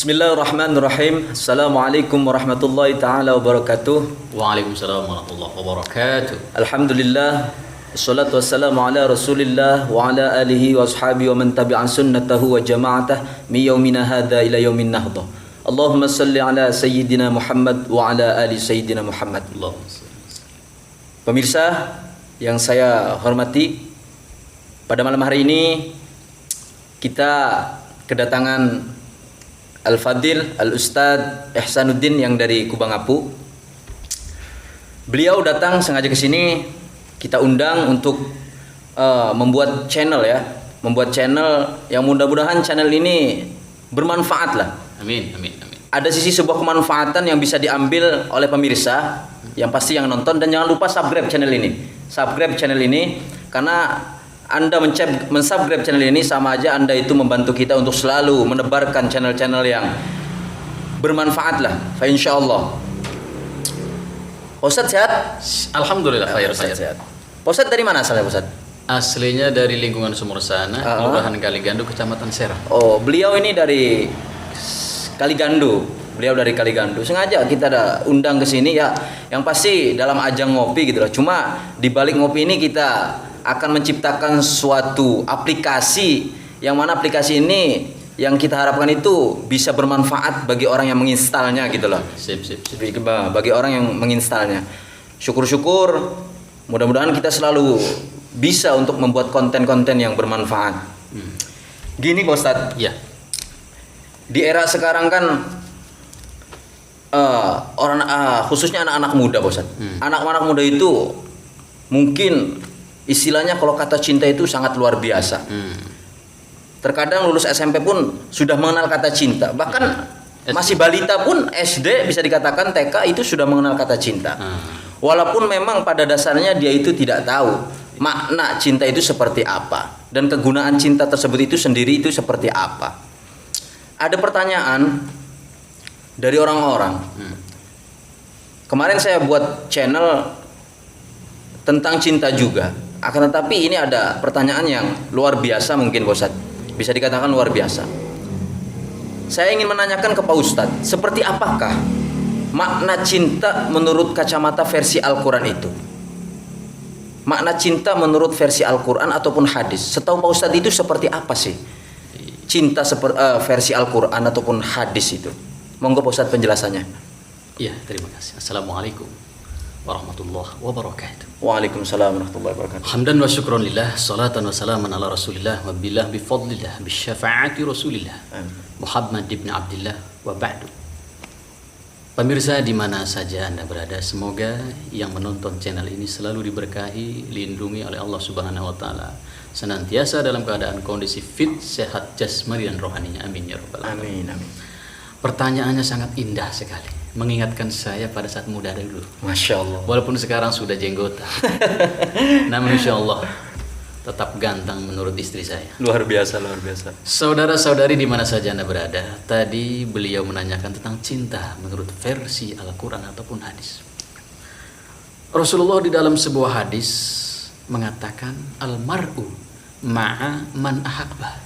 Bismillahirrahmanirrahim. Assalamualaikum warahmatullahi taala wabarakatuh. Waalaikumsalam warahmatullahi wabarakatuh. Alhamdulillah. Wassalatu wassalamu ala Rasulillah wa ala alihi wa ashabihi wa man tabi'a sunnatahu wa jama'atah min yaumina hadza ila yaumin nahdah. Allahumma salli ala sayyidina Muhammad wa ala ali sayyidina Muhammad. Pemirsa yang saya hormati, pada malam hari ini kita kedatangan Al-Fadil Al-Ustadz Ihsanuddin yang dari Kubangapu. Beliau datang sengaja ke sini, kita undang untuk membuat channel ya, membuat channel yang mudah-mudahan channel ini bermanfaat lah. Amin, amin, amin. Ada sisi sebuah kemanfaatan yang bisa diambil oleh pemirsa, yang pasti yang nonton, dan jangan lupa subscribe channel ini. Subscribe channel ini karena Anda mensubscribe channel ini sama aja Anda itu membantu kita untuk selalu menebarkan channel-channel yang bermanfaat lah. Fa insyaallah. Ustadz sehat? Alhamdulillah khair sehat. Ustadz dari mana asalnya Ustadz? Aslinya dari lingkungan Sumur Sana, Kelurahan Kaligandu, Kecamatan Serang. Oh, beliau ini dari Kaligandu. Beliau dari Kaligandu. Sengaja kita ada undang ke sini ya, yang pasti dalam ajang ngopi gitu loh. Cuma di balik ngopi ini kita akan menciptakan suatu aplikasi, yang mana aplikasi ini yang kita harapkan itu bisa bermanfaat bagi orang yang menginstalnya gitu loh. Sip. Bagi orang yang menginstalnya. Syukur-syukur mudah-mudahan kita selalu bisa untuk membuat konten-konten yang bermanfaat. Gini Pak Ustadz. Ya. Di era sekarang kan khususnya anak-anak muda Pak Ustadz. Anak-anak muda itu mungkin istilahnya kalau kata cinta itu sangat luar biasa. Terkadang lulus SMP pun sudah mengenal kata cinta. Bahkan masih balita pun SD bisa dikatakan TK itu sudah mengenal kata cinta. Walaupun memang pada dasarnya dia itu tidak tahu makna cinta itu seperti apa, dan kegunaan cinta tersebut itu sendiri itu seperti apa. Ada pertanyaan dari orang-orang. Kemarin saya buat channel tentang cinta juga. Akan tetapi ini ada pertanyaan yang luar biasa mungkin Pak Ustadz. Bisa dikatakan luar biasa. Saya ingin menanyakan ke Pak Ustadz, seperti apakah makna cinta menurut kacamata versi Al-Quran itu? Makna cinta menurut versi Al-Quran ataupun hadis. Setahu Pak Ustadz itu seperti apa sih cinta versi Al-Quran ataupun hadis itu? Monggo Pak Ustadz penjelasannya. Iya, terima kasih. Assalamualaikum warahmatullahi wabarakatuh. Waalaikumsalam warahmatullahi wabarakatuh. Hamdan wa syukron lillah, salatan wa salaman ala Rasulillah wa billah bi fadlillah bi syafaati Rasulillah Muhammad ibn Abdillah wa ba'du. Pemirsa di mana saja Anda berada, semoga yang menonton channel ini selalu diberkahi, dilindungi oleh Allah Subhanahu wa taala, senantiasa dalam keadaan kondisi fit, sehat jasmani dan rohaninya. Amin ya rabbal alamin. Amin. Pertanyaannya sangat indah sekali, mengingatkan saya pada saat muda dulu. Masya Allah. Walaupun sekarang sudah jenggotan, namun insya Allah tetap ganteng menurut istri saya. Luar biasa, luar biasa. Saudara-saudari di mana saja Anda berada, tadi beliau menanyakan tentang cinta menurut versi Al-Quran ataupun hadis. Rasulullah di dalam sebuah hadis mengatakan, Al-mar'u ma'a man ahabba.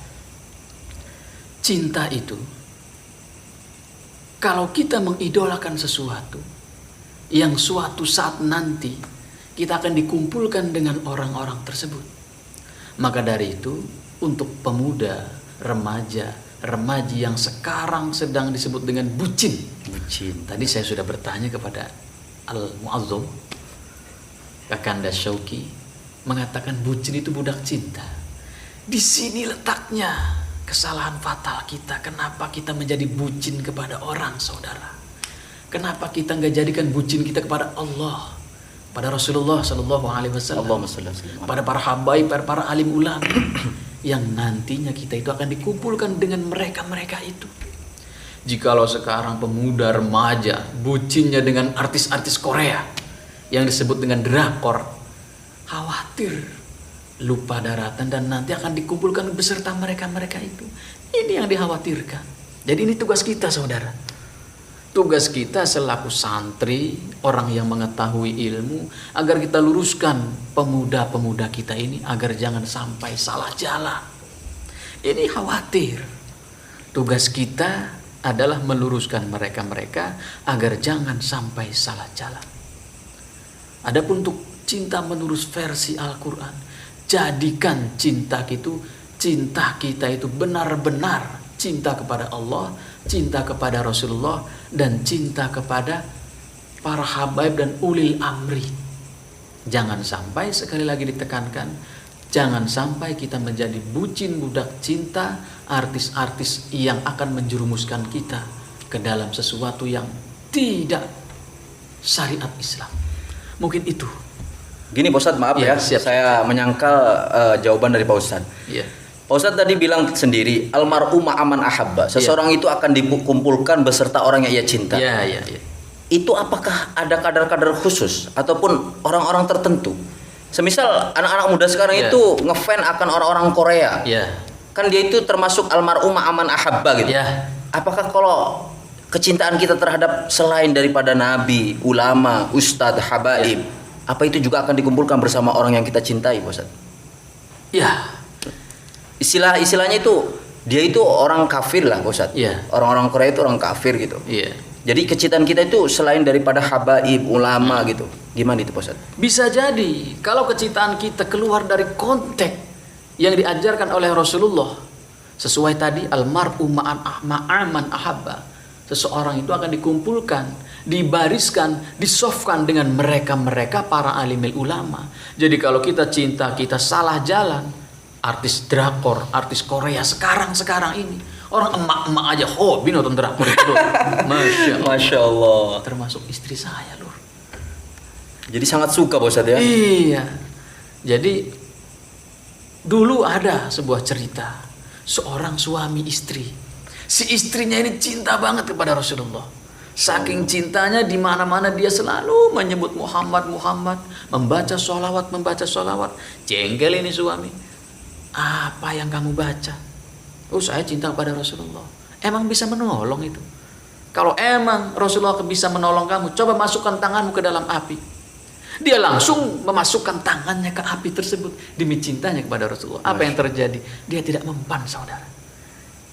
Cinta itu, kalau kita mengidolakan sesuatu yang suatu saat nanti kita akan dikumpulkan dengan orang-orang tersebut, maka dari itu untuk pemuda, remaja, remaji yang sekarang sedang disebut dengan bucin. Tadi saya sudah bertanya kepada Al-Mu'azzam, Kakanda Syauki, mengatakan bucin itu budak cinta. Di sini letaknya kesalahan fatal kita. Kenapa kita menjadi bucin kepada orang, saudara? Kenapa kita nggak jadikan bucin kita kepada Allah, pada Rasulullah Sallallahu Alaihi Wasallam, pada para habaib, para alim ulama yang nantinya kita itu akan dikumpulkan dengan mereka itu. Jikalau sekarang pemuda remaja bucinnya dengan artis-artis Korea yang disebut dengan drakor, khawatir lupa daratan dan nanti akan dikumpulkan beserta mereka itu. Ini yang dikhawatirkan. Jadi ini tugas kita, saudara. Tugas kita selaku santri, orang yang mengetahui ilmu, agar kita luruskan pemuda-pemuda kita ini agar jangan sampai salah jalan. Ini khawatir. Tugas kita adalah meluruskan mereka-mereka agar jangan sampai salah jalan. Adapun untuk cinta menurut versi Al-Quran, jadikan cinta kita itu benar-benar cinta kepada Allah, cinta kepada Rasulullah, dan cinta kepada para habaib dan ulil amri. Jangan sampai, sekali lagi ditekankan, jangan sampai kita menjadi bucin budak cinta artis-artis yang akan menjerumuskan kita ke dalam sesuatu yang tidak syariat Islam. Mungkin itu. Gini Pak Ustadz, maaf ya, Siap. saya menyangkal jawaban dari Pak Ustadz. Iya. Pak Ustadz tadi bilang sendiri, almar'u ma'aman ahabba. Seseorang itu akan dikumpulkan beserta orang yang ia cinta. Iya. Itu apakah ada kadar-kadar khusus ataupun orang-orang tertentu? Semisal anak-anak muda sekarang Iya. itu ngefan akan orang-orang Korea. Iya. Kan dia itu termasuk almar'u ma'aman ahabba gitu. Iya. Apakah kalau kecintaan kita terhadap selain daripada nabi, ulama, ustadz, habaib, apa itu juga akan dikumpulkan bersama orang yang kita cintai, Pak Ustadz? Iya. Istilahnya itu dia itu orang kafir lah, Pak Ustadz. Iya. Orang-orang Korea itu orang kafir gitu. Iya. Jadi kecintaan kita itu selain daripada habaib, ulama gitu. Gimana itu, Pak Ustadz? Bisa jadi kalau kecintaan kita keluar dari konteks yang diajarkan oleh Rasulullah, sesuai tadi almar'u ma'aman ahabba. Seseorang itu akan dikumpulkan, dibariskan, disofkan dengan mereka-mereka para alimil ulama. Jadi kalau kita cinta, kita salah jalan. Artis drakor, artis Korea sekarang ini, orang emak-emak aja hobi nonton drakor itu. Masya Allah. Termasuk istri saya loh. Jadi sangat suka, Pak Ustadz ya? Iya. Jadi dulu ada sebuah cerita, seorang suami istri. Si istrinya ini cinta banget kepada Rasulullah. Saking cintanya, di mana-mana dia selalu menyebut Muhammad, membaca sholawat. Jengkel ini suami. Apa yang kamu baca? Oh, saya cinta kepada Rasulullah. Emang bisa menolong itu? Kalau emang Rasulullah bisa menolong kamu, coba masukkan tanganmu ke dalam api. Dia langsung memasukkan tangannya ke api tersebut demi cintanya kepada Rasulullah. Apa yang terjadi? Dia tidak mempan, saudara.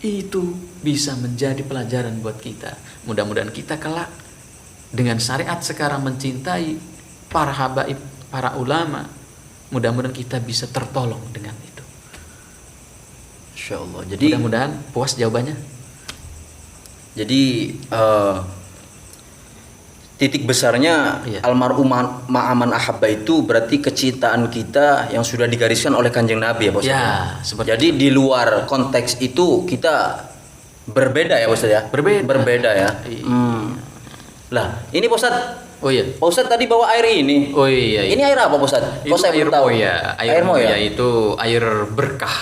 Itu bisa menjadi pelajaran buat kita. Mudah-mudahan kita kelak dengan syariat sekarang mencintai para habaib, para ulama. Mudah-mudahan kita bisa tertolong dengan itu. Insya Allah. Jadi Mudah-mudahan puas jawabannya. Jadi titik besarnya Iya. almar'u ma'aman ahabba itu berarti kecintaan kita yang sudah digariskan oleh Kanjeng Nabi ya, Pak Ustadz. Ya, seperti Jadi di luar konteks itu kita berbeda ya, Pak Ustadz ya. Berbeda ya. Iya. Lah, ini Pak Ustadz. Oh iya. Pak Ustadz tadi bawa air ini. Oh iya. Ini air apa, Pak Ustadz? Itu Kok saya air belum tahu? moya. Air moya itu air berkah.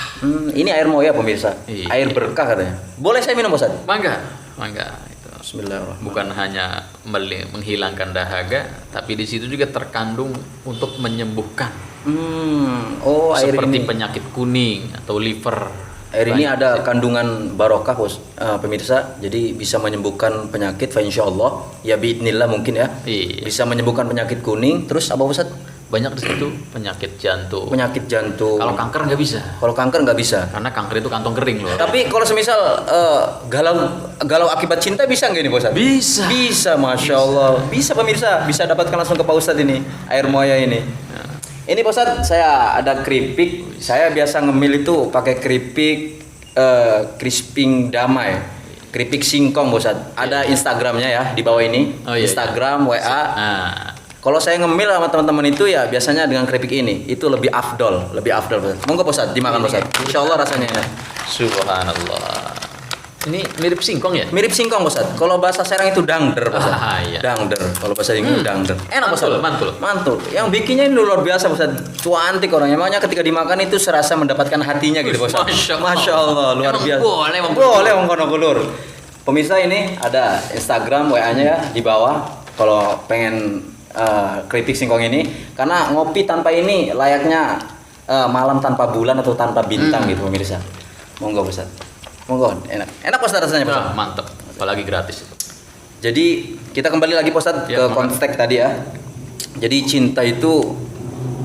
Ini air moya pemirsa. Iya. Air berkah katanya. Boleh saya minum, Pak Ustadz? Mangga. Itu. Bismillahirrahmanirrahim. Bukan hanya menghilangkan dahaga, tapi di situ juga terkandung untuk menyembuhkan. Oh, air Seperti ini. penyakit kuning atau liver. Air ini ada kandungan barokah, pemirsa. Jadi bisa menyembuhkan penyakit, insyaallah. Ya biidznillah mungkin ya. Iya. Bisa menyembuhkan penyakit kuning. Terus apa, Ustaz? Banyak di situ penyakit jantung. Penyakit jantung. Kalau kanker nggak bisa, Kalau kanker nggak bisa. karena kanker itu kantong kering loh. Tapi kalau semisal galau akibat cinta bisa nggak ini, Pak Ustaz? Bisa. Bisa, masya Allah. Bisa pemirsa, bisa dapatkan langsung ke Pak Ustadz ini air moya ini. Ini Pak Ustadz, saya ada keripik. Saya biasa ngemil itu pakai keripik crisping damai, keripik singkong, Pak Ustadz. Ada Instagramnya ya di bawah ini. Oh, iya, Instagram, WA. Nah, Kalau saya ngemil sama teman-teman itu ya biasanya dengan keripik ini. Itu lebih afdol, Pak Ustadz. Monggo Pak Ustadz, dimakan Pak Ustadz. Insya Allah rasanya ya. subhanallah. Ini mirip singkong ya? Mirip singkong, Pak Ustadz. Kalau bahasa Serang itu dangder, Pak Ustadz. Iya. Dangder. Kalau bahasa Inggris dangder. Enak, Pak Ustadz. Mantul. Yang bikinnya ini luar biasa, Pak Ustadz. Cuantik orangnya. Makanya ketika dimakan itu serasa mendapatkan hatinya gitu, Pak Ustadz. Masya Allah, luar Emang biasa. boleh, Bang Kono Kulur. Pemirsa, ini ada Instagram WA-nya ya di bawah. Kalau pengen keripik singkong ini, karena ngopi tanpa ini layaknya malam tanpa bulan atau tanpa bintang gitu, pemirsa. Monggo, Pak Ustadz. Monggo, enak. Enak Pak Ustadz rasanya, Pak Ustadz. Mantap, apalagi gratis itu. Jadi kita kembali lagi Pak Ustadz Ya, ke konteks tadi ya. Jadi cinta itu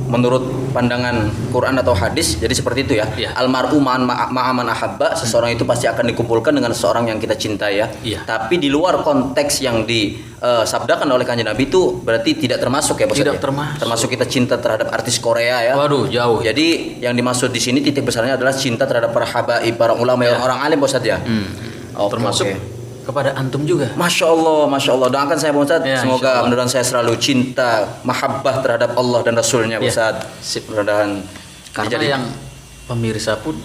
menurut pandangan Quran atau hadis, jadi seperti itu ya. Iya. Almar'u ma'aman ahabba, seseorang itu pasti akan dikumpulkan dengan seseorang yang kita cintai ya. Iya. Tapi di luar konteks yang disabdakan oleh Kanjeng Nabi itu berarti tidak termasuk ya, Bos. Tidak ya? termasuk. Termasuk kita cinta terhadap artis Korea ya. Waduh, jauh. Jadi yang dimaksud di sini titik besarnya adalah cinta terhadap para habaib, para ulama, orang alim, Bos ya. Oke, Termasuk oke. kepada antum juga. Masya Allah. Doakan saya Pak Ustadz, Ya, semoga insyaallah. mudah-mudahan saya selalu cinta, mahabbah terhadap Allah dan Rasulnya Pak Ya, Ustadz. sip. Mudah-mudahan Karena jadi- yang pemirsa pun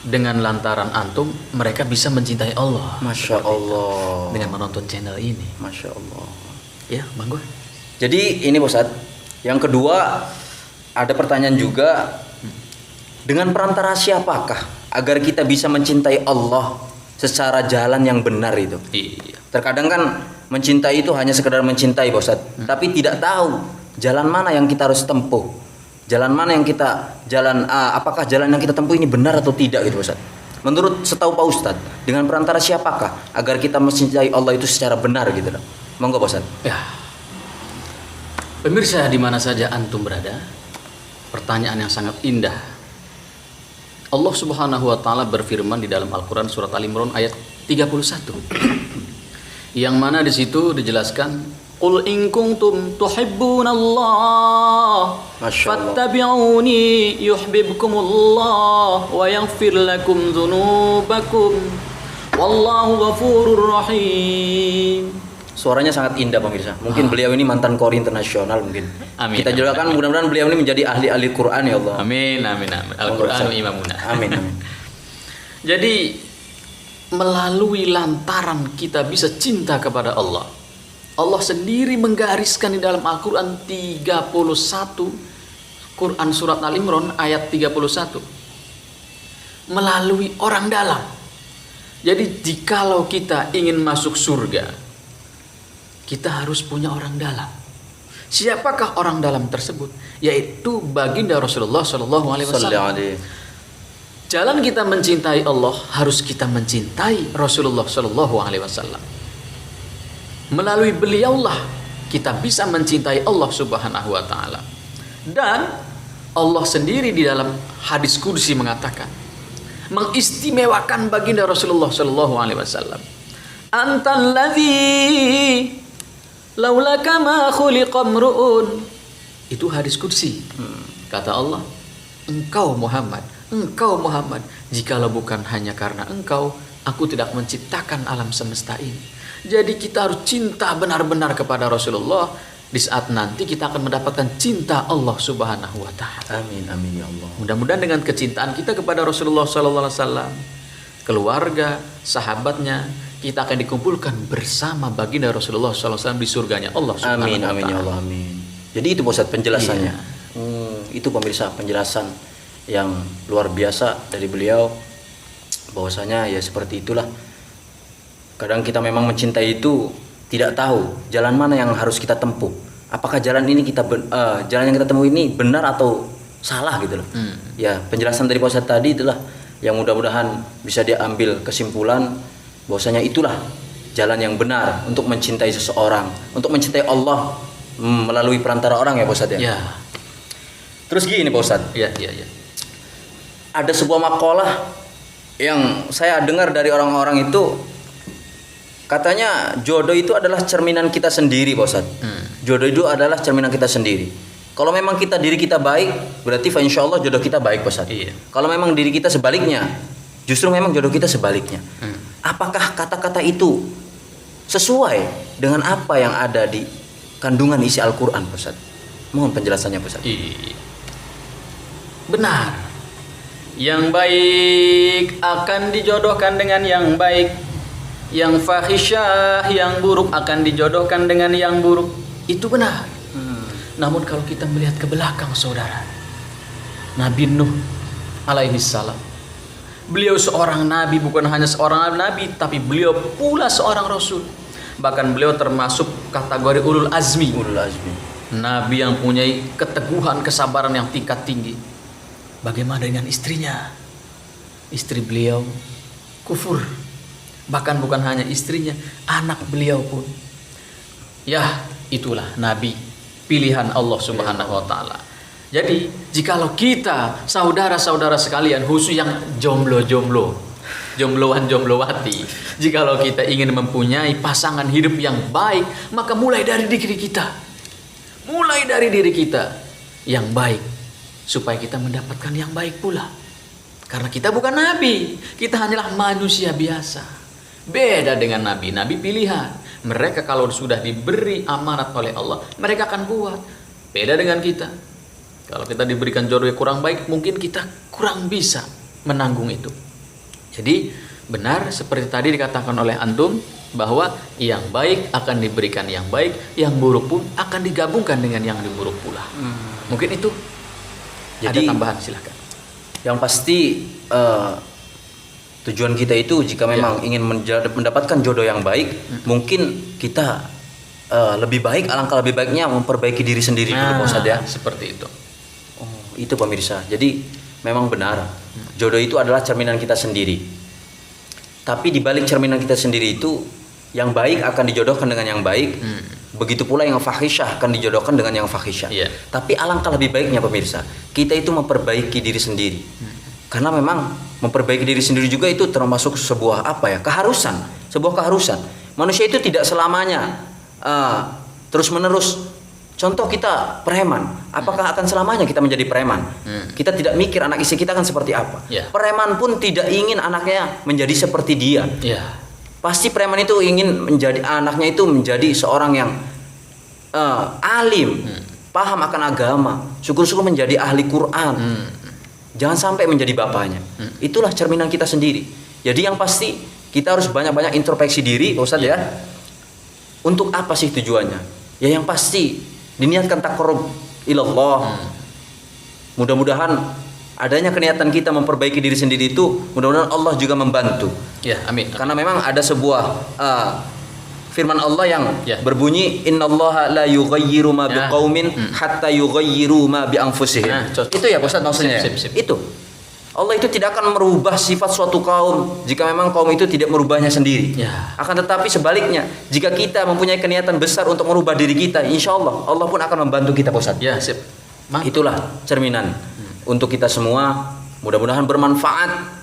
dengan lantaran antum mereka bisa mencintai Allah. Masya Allah. Dengan menonton channel ini. Masya Allah. Ya, Bang Gua. Jadi ini Pak Ustadz, yang kedua ada pertanyaan juga, dengan perantara siapakah agar kita bisa mencintai Allah secara jalan yang benar itu? Iya. Terkadang kan mencintai itu hanya sekedar mencintai, Pak Ustadz, tapi tidak tahu jalan mana yang kita harus tempuh. Jalan mana yang apakah jalan yang kita tempuh ini benar atau tidak gitu, Pak Ustadz. Menurut setahu Pak Ustadz, dengan perantara siapakah agar kita mencintai Allah itu secara benar gitu loh. Monggo Pak Ustadz. Ya. Pemirsa di mana saja antum berada, pertanyaan yang sangat indah. Allah Subhanahu wa taala berfirman di dalam Al-Qur'an surat Al-Imran ayat 31. Yang mana di situ dijelaskan, "Qul in kuntum tuhibbunallah Masya Allah. fattabi'uni yuhibbukumullah wa yaghfir lakum dzunubakum wallahu ghafurur rahim." Suaranya sangat indah pemirsa. Mungkin beliau ini mantan kori internasional mungkin. Amin. Kita doakan mudah-mudahan beliau ini menjadi ahli-ahli Quran ya Allah. Amin. Al-Qur'anu imamuna. Amin. Jadi melalui lantaran kita bisa cinta kepada Allah. Allah sendiri menggariskan di dalam Al-Qur'an 31, Quran surat Al-Imran ayat 31. Melalui orang dalam. Jadi jikalau kita ingin masuk surga, kita harus punya orang dalam. Siapakah orang dalam tersebut? Yaitu baginda Rasulullah Shallallahu Alaihi Wasallam. Jalan kita mencintai Allah harus kita mencintai Rasulullah Shallallahu Alaihi Wasallam. Melalui beliaulah kita bisa mencintai Allah Subhanahu Wa Taala. Dan Allah sendiri di dalam hadis qudsi mengatakan, mengistimewakan baginda Rasulullah Shallallahu Alaihi Wasallam. Antal ladzi laulaka ma khuliqa mru'un. Itu hadis qudsi. Kata Allah, engkau Muhammad, jikalau bukan hanya karena engkau, aku tidak menciptakan alam semesta ini. Jadi kita harus cinta benar-benar kepada Rasulullah. Di saat nanti kita akan mendapatkan cinta Allah Subhanahu wa taala. Amin ya Allah. Mudah-mudahan dengan kecintaan kita kepada Rasulullah sallallahu alaihi wasallam, keluarga, sahabatnya, kita akan dikumpulkan bersama baginda Rasulullah SAW di surganya Allah Subhanahu wa Amin ya Ta'ala. Allah, amin. Jadi itu Pak Ustadz penjelasannya. Iya. Itu pemirsa penjelasan yang luar biasa dari beliau, bahwasanya ya seperti itulah. Kadang kita memang mencintai itu tidak tahu jalan mana yang harus kita tempuh. Apakah jalan ini jalan yang kita tempuh ini benar atau salah gitu loh. Ya penjelasan dari Pak Ustadz tadi itulah yang mudah-mudahan bisa diambil kesimpulan bahwasanya itulah jalan yang benar untuk mencintai seseorang, untuk mencintai Allah melalui perantara orang ya Pak Ustadz ya. Ya. Terus gini Pak Ustadz, Ya. ada sebuah makalah yang saya dengar dari orang-orang itu, katanya jodoh itu adalah cerminan kita sendiri Pak Ustadz. Jodoh itu adalah cerminan kita sendiri. Kalau memang diri kita baik, berarti insya Allah jodoh kita baik Pak Ustadz. Iya. Kalau memang diri kita sebaliknya, justru memang jodoh kita sebaliknya. Apakah kata-kata itu sesuai dengan apa yang ada di kandungan isi Al-Quran, Pak Ustadz? Mohon penjelasannya, Pak Ustadz. Iya. Benar. Yang baik akan dijodohkan dengan yang baik. Yang fahisyah, yang buruk akan dijodohkan dengan yang buruk. Itu benar. Namun kalau kita melihat ke belakang saudara, Nabi Nuh alaihi salam, beliau seorang nabi, bukan hanya seorang nabi, tapi beliau pula seorang rasul. Bahkan beliau termasuk kategori ulul azmi. Ulul azmi. Nabi yang punya keteguhan, kesabaran yang tingkat tinggi. Bagaimana dengan istrinya? Istri beliau kufur. Bahkan bukan hanya istrinya, anak beliau pun. Ya, itulah nabi pilihan Allah Subhanahu wa taala. Jadi, jikalau kita, saudara-saudara sekalian, khusus yang jombloan-jomblowati, jikalau kita ingin mempunyai pasangan hidup yang baik, maka mulai dari diri kita. Mulai dari diri kita yang baik, supaya kita mendapatkan yang baik pula. Karena kita bukan nabi, kita hanyalah manusia biasa. Beda dengan nabi, nabi pilihan. Mereka kalau sudah diberi amanat oleh Allah, mereka akan buat. Beda dengan kita. Kalau kita diberikan jodoh yang kurang baik, mungkin kita kurang bisa menanggung itu. Jadi benar seperti tadi dikatakan oleh antum, bahwa yang baik akan diberikan yang baik, yang buruk pun akan digabungkan dengan yang buruk pula. Mungkin itu. Jadi, ada tambahan, silakan. Yang pasti tujuan kita itu jika memang ingin mendapatkan jodoh yang baik, mungkin kita lebih baik, alangkah lebih baiknya memperbaiki diri sendiri dulu, Pak Ustadz ya. Seperti itu. Oh, itu pemirsa. Jadi memang benar, jodoh itu adalah cerminan kita sendiri. Tapi di balik cerminan kita sendiri itu, yang baik akan dijodohkan dengan yang baik. Begitu pula yang fahisyah akan dijodohkan dengan yang fahisyah. Tapi alangkah lebih baiknya pemirsa, kita itu memperbaiki diri sendiri. Karena memang memperbaiki diri sendiri juga itu termasuk sebuah keharusan, sebuah keharusan. Manusia itu tidak selamanya terus menerus. Contoh kita preman, apakah akan selamanya kita menjadi preman? Kita tidak mikir anak istri kita akan seperti apa. Preman pun tidak ingin anaknya menjadi seperti dia. Pasti preman itu ingin menjadi anaknya itu menjadi seorang yang alim, paham akan agama, syukur-syukur menjadi ahli Quran. Jangan sampai menjadi bapaknya. Itulah cerminan kita sendiri. Jadi yang pasti kita harus banyak-banyak introspeksi diri, Pak Ustadz ya. Untuk apa sih tujuannya? Ya yang pasti diniatkan taqarrub ilallah. Mudah-mudahan adanya keniatan kita memperbaiki diri sendiri itu, mudah-mudahan Allah juga membantu. Amin. Karena memang ada sebuah firman Allah yang berbunyi, innallaha la yughayyiru ma biqaumin hatta yughayyiru ma bi anfusihim. Itu ya Ustaz maksudnya. Itu. Allah itu tidak akan merubah sifat suatu kaum jika memang kaum itu tidak merubahnya sendiri. Akan tetapi sebaliknya, jika kita mempunyai keniatan besar untuk merubah diri kita, insya Allah Allah pun akan membantu kita, Ustaz. Itulah cerminan untuk kita semua. Mudah-mudahan bermanfaat.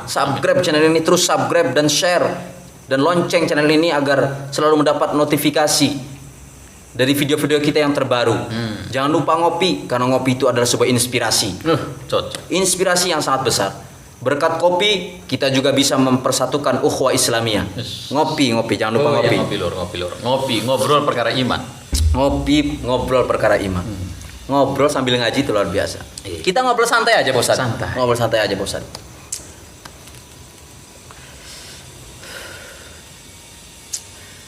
Subscribe channel ini, terus subscribe dan share dan lonceng channel ini agar selalu mendapat notifikasi dari video-video kita yang terbaru. Jangan lupa ngopi, karena ngopi itu adalah sebuah inspirasi. Inspirasi yang sangat besar. Berkat kopi kita juga bisa mempersatukan ukhuwah Islamiyah. Ngopi, jangan lupa ngopi. Ngopi, ngobrol perkara iman. Ngopi, ngobrol perkara iman. Ngobrol sambil ngaji itu luar biasa. Kita ngobrol santai aja, Bosan. Ngobrol santai aja, Bosan.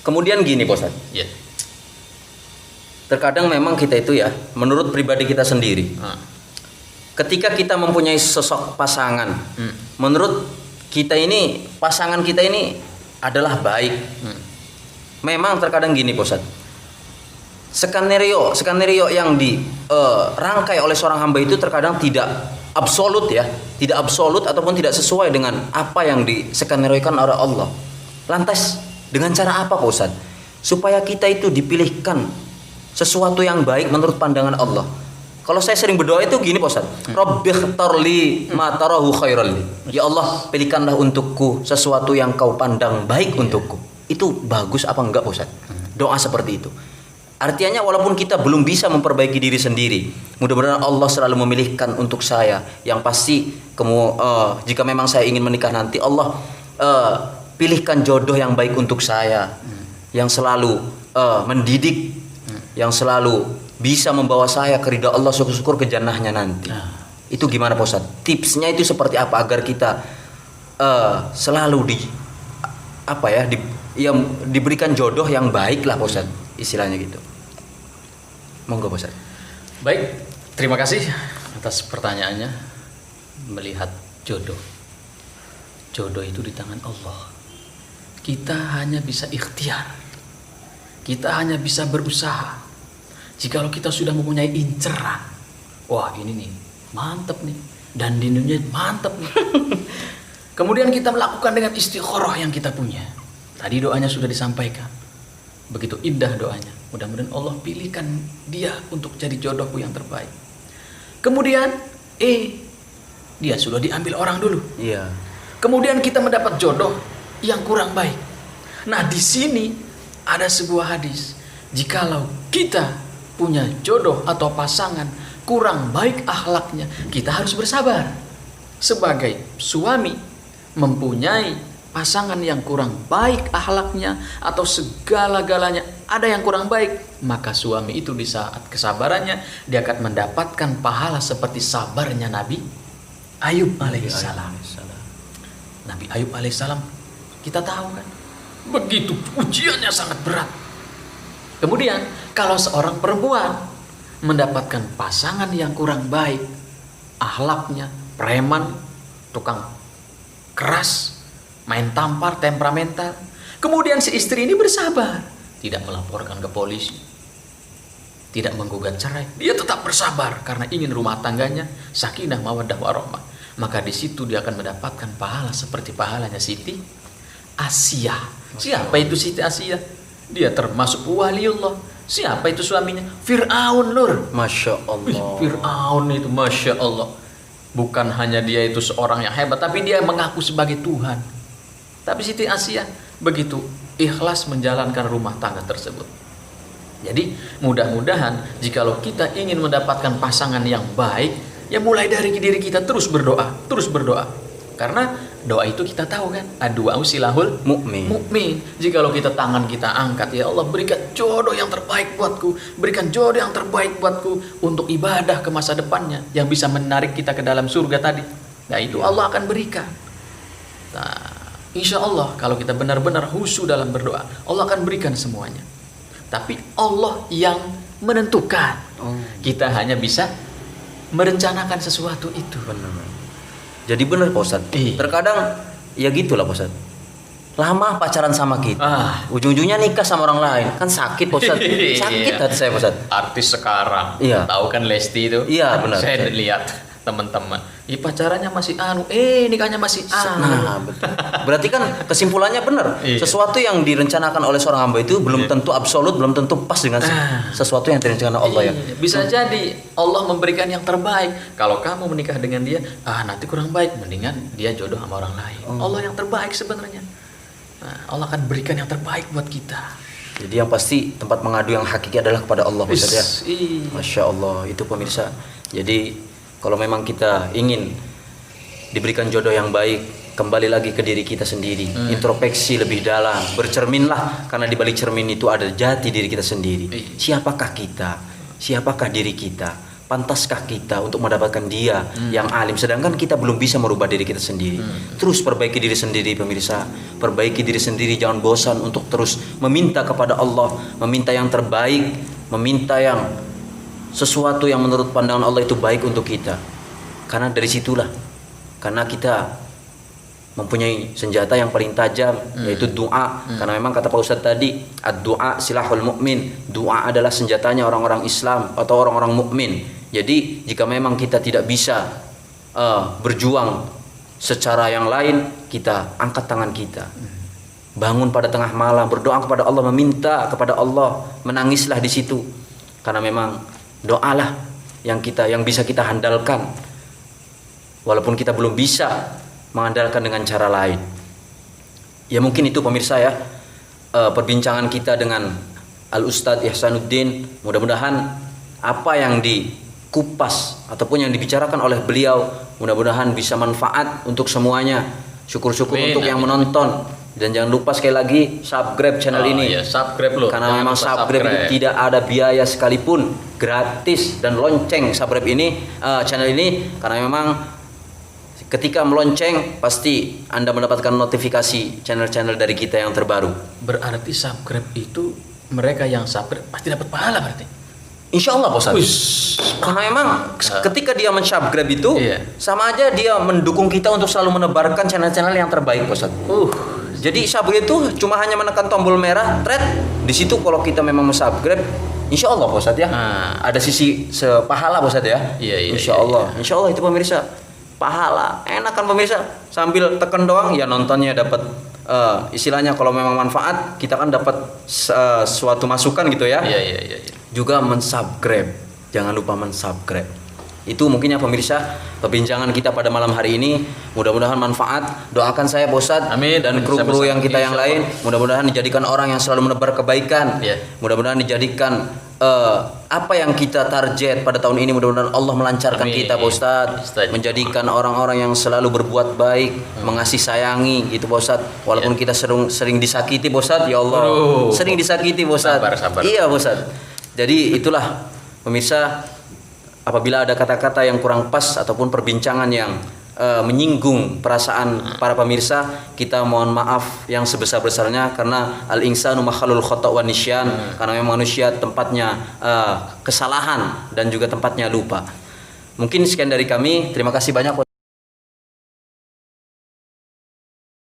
Kemudian gini, Bosan. Terkadang memang kita itu ya, menurut pribadi kita sendiri, ketika kita mempunyai sosok pasangan, menurut kita ini, pasangan kita ini adalah baik. Memang terkadang gini, Ustaz. Skenario yang dirangkai oleh seorang hamba itu terkadang tidak absolut ya, tidak absolut ataupun tidak sesuai dengan apa yang diskenariokan oleh Allah. Lantas dengan cara apa, Ustaz? Supaya kita itu dipilihkan sesuatu yang baik menurut pandangan Allah. Kalau saya sering berdoa itu gini, Pak Ustaz. Rabbikhtarli ma tarahu khairal li. Ya Allah, pilihkanlah untukku sesuatu yang kau pandang baik untukku. Itu bagus apa enggak, Pak Ustaz? Doa seperti itu. Artinya walaupun kita belum bisa memperbaiki diri sendiri, mudah-mudahan Allah selalu memilihkan untuk saya. Yang pasti jika memang saya ingin menikah nanti, Allah pilihkan jodoh yang baik untuk saya, yang selalu mendidik, yang selalu bisa membawa saya ke ridha Allah, syukur-syukur ke jannahnya nanti. Itu gimana, Pak Ustadz? Tipsnya itu seperti apa agar kita selalu diberikan jodoh yang baik lah, Pak Ustadz, istilahnya gitu. Monggo, Pak Ustadz. Baik, terima kasih atas pertanyaannya. Melihat jodoh itu di tangan Allah. Kita hanya bisa ikhtiar, kita hanya bisa berusaha. Jikalau kita sudah mempunyai inceran, wah ini nih mantep nih, dan di dunia mantep nih. Kemudian kita melakukan dengan istikharah yang kita punya. Tadi doanya sudah disampaikan, begitu indah doanya. Mudah-mudahan Allah pilihkan dia untuk jadi jodohku yang terbaik. Kemudian dia sudah diambil orang dulu. Iya. Kemudian kita mendapat jodoh yang kurang baik. Nah, di sini ada sebuah hadis. Jikalau kita punya jodoh atau pasangan kurang baik akhlaknya, kita harus bersabar. Sebagai suami mempunyai pasangan yang kurang baik akhlaknya atau segala-galanya ada yang kurang baik, maka suami itu di saat kesabarannya dia akan mendapatkan pahala seperti sabarnya Nabi Ayub alaihissalam. Nabi Ayub alaihissalam kita tahu kan, begitu ujiannya sangat berat. Kemudian kalau seorang perempuan mendapatkan pasangan yang kurang baik akhlaknya, preman, tukang keras, main tampar, temperamental, kemudian si istri ini bersabar, tidak melaporkan ke polisi, tidak menggugat cerai, dia tetap bersabar karena ingin rumah tangganya sakinah mawaddah warahmah, maka di situ dia akan mendapatkan pahala seperti pahalanya Siti Asia. Siapa itu Siti Asia? Dia termasuk waliullah. Siapa itu suaminya? Fir'aun, Lur. Masya Allah. Fir'aun itu Masya Allah. Bukan hanya dia itu seorang yang hebat, tapi dia mengaku sebagai Tuhan. Tapi Siti Asia begitu ikhlas menjalankan rumah tangga tersebut. Jadi mudah-mudahan jikalau kita ingin mendapatkan pasangan yang baik, ya mulai dari diri kita terus berdoa, terus berdoa. Karena doa itu kita tahu kan, ad-du'a silahul mukmin. Jikalau kita tangan kita angkat, ya Allah berikan jodoh yang terbaik buatku, berikan jodoh yang terbaik buatku untuk ibadah ke masa depannya yang bisa menarik kita ke dalam surga tadi. Nah itu Allah akan berikan. Nah, insya Allah kalau kita benar-benar khusyuk dalam berdoa, Allah akan berikan semuanya. Tapi Allah yang menentukan. Kita hanya bisa merencanakan sesuatu itu. Benar. Jadi benar Pak Ustadz. Terkadang ya gitulah Pak Ustadz. Lama pacaran sama kita, ujung-ujungnya nikah sama orang lain, kan sakit Pak Ustadz. Sakit hati saya Pak Ustadz. Artis sekarang, tahu kan Lesti itu? Iya benar. Saya lihat teman-teman, pacarannya masih nikahnya masih Nah, betul. Berarti kan kesimpulannya benar. Sesuatu yang direncanakan oleh seorang hamba itu belum tentu absolut, belum tentu pas dengan sesuatu yang direncanakan Allah ya. Bisa jadi Allah memberikan yang terbaik. Kalau kamu menikah dengan dia, nanti kurang baik, mendingan dia jodoh sama orang lain. Allah yang terbaik sebenarnya. Nah, Allah akan berikan yang terbaik buat kita. Jadi yang pasti tempat mengadu yang hakiki adalah kepada Allah Ustaz ya. Masya Allah, itu pemirsa. Jadi kalau memang kita ingin diberikan jodoh yang baik, kembali lagi ke diri kita sendiri, introspeksi lebih dalam, bercerminlah, karena di balik cermin itu ada jati diri kita sendiri. Siapakah kita? Siapakah diri kita? Pantaskah kita untuk mendapatkan dia yang alim, sedangkan kita belum bisa merubah diri kita sendiri. Terus perbaiki diri sendiri pemirsa, perbaiki diri sendiri, jangan bosan untuk terus meminta kepada Allah, meminta yang terbaik, meminta yang sesuatu yang menurut pandangan Allah itu baik untuk kita. Karena dari situlah, karena kita mempunyai senjata yang paling tajam, yaitu doa. Karena memang kata Pak Ustadz tadi, ad-du'a silahul mukmin. Doa adalah senjatanya orang-orang Islam atau orang-orang mukmin. Jadi jika memang kita tidak bisa berjuang secara yang lain, kita angkat tangan kita, bangun pada tengah malam, berdoa kepada Allah, meminta kepada Allah, menangislah di situ. Karena memang doalah yang bisa kita handalkan, walaupun kita belum bisa mengandalkan dengan cara lain. Ya mungkin itu pemirsa ya, perbincangan kita dengan Al-Ustadz Ihsanuddin. Mudah-mudahan apa yang dikupas ataupun yang dibicarakan oleh beliau mudah-mudahan bisa manfaat untuk semuanya. Syukur-syukur untuk yang menonton. Dan jangan lupa sekali lagi subscribe channel ini. Subscribe loh. Karena memang subscribe itu tidak ada biaya sekalipun, gratis. Dan lonceng subscribe ini, channel ini, karena memang ketika melonceng pasti Anda mendapatkan notifikasi channel-channel dari kita yang terbaru. Berarti subscribe itu mereka yang subscribe pasti dapat pahala berarti. Insya Allah Pak Ustadz. Karena memang ketika dia men-subscribe itu sama aja dia mendukung kita untuk selalu menebarkan channel-channel yang terbaik Pak Ustadz. Jadi subscribe itu cuma hanya menekan tombol merah, di situ kalau kita memang men-subscribe, insya Allah Pak Ustadz ya, ada sisi sepahala Pak Ustadz ya. Insya Allah. Insya Allah itu pemirsa, pahala. Enak kan pemirsa, sambil tekan doang ya nontonnya dapat, istilahnya kalau memang manfaat kita kan dapat suatu masukan gitu ya. Juga men-subscribe, jangan lupa men-subscribe. Itu mungkin ya pemirsa perbincangan kita pada malam hari ini. Mudah-mudahan manfaat. Doakan saya Pak Ustadz Amin. dan kru-kru yang kita yang lain. Mudah-mudahan dijadikan orang yang selalu menebar kebaikan. Ya. Mudah-mudahan dijadikan apa yang kita target pada tahun ini. Mudah-mudahan Allah melancarkan Amin. kita Pak Ustadz. Menjadikan orang-orang yang selalu berbuat baik, mengasih sayangi gitu Pak Ustadz. Walaupun kita sering disakiti Pak Ustadz, ya Allah. Aduh. Sering disakiti Pak Ustadz. Sabar. Iya Pak Ustadz. Jadi itulah pemirsa, apabila ada kata-kata yang kurang pas ataupun perbincangan yang menyinggung perasaan para pemirsa, kita mohon maaf yang sebesar-besarnya, karena al-insanu makhlul khata' wa nisyan, karena memang manusia tempatnya kesalahan dan juga tempatnya lupa. Mungkin sekian dari kami. Terima kasih banyak Pak